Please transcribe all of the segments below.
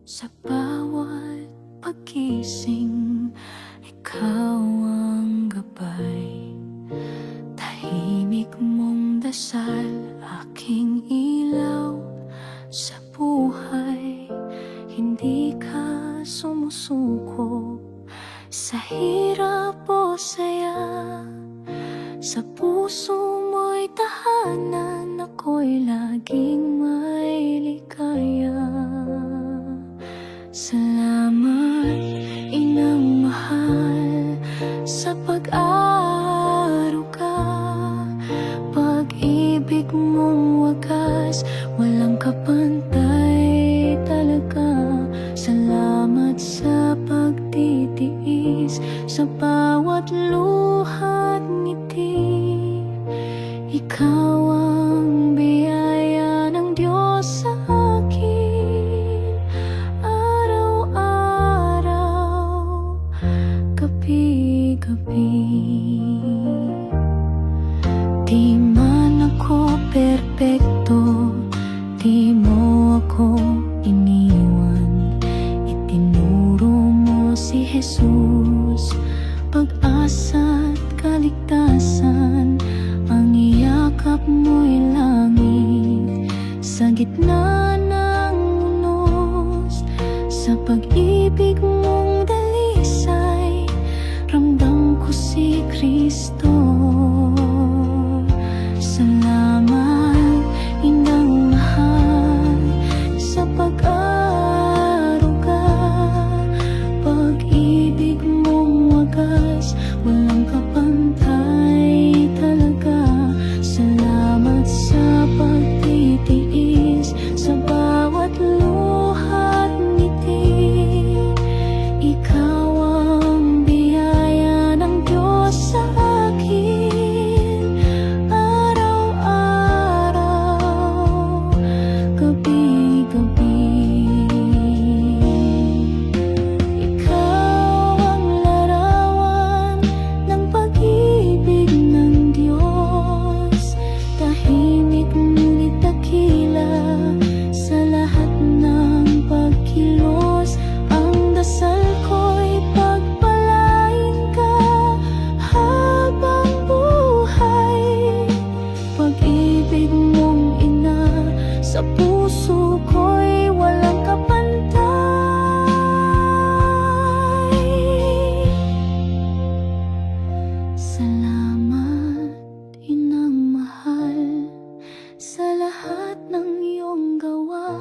Sa bawat pagising, ikaw ang gabay. Tahimik mong dasal, aking ilaw sa buhay. Hindi ka sumusuko sa hirap o saya. Sa puso mo'y tahanan, ako'y laging may ligaya. Salamat, Inang mahal, sa pag-aaruga. Pag-ibig mong wagas, walang kapantay talaga. Salamat sa pagtitiis, sa bawat luha't ngiti. Ikaw ang biyaya ng Diyos sa akin, araw-araw, gabi-gabi. Di man ako perpekto, di mo ako iniwan. Itinuro mo si Jesus, pag-asa't kaligtasan. Ang iyakap mo'y langit sa gitna ng unos. Sa pag-ibig mong dalisay, ramdam ko si Kristo. Salamat, Inang mahal, sa pag-aaruga. Pag-ibig mong wagas, walang kapantay talaga. Salamat sa pagtitiis, sa bawat luha't ngiti. Ikaw ang biyaya ng Diyos sa akin, araw-araw, gabi-gabi. Ikaw ang larawan ng pag-ibig ng Diyos. Tahimik ngunit dakila sa lahat ng pagkilos. Ang dasal ko'y pagpalain ka habang buhay. Pag-ibig mong ina sa puso ko'y walang kapantay. Salamat, Inang mahal, sa lahat ng iyong gawa.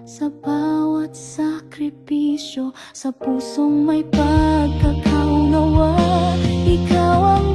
Sa bawat sakripisyo, sa pusong may pagkakaunawa. Ikaw ang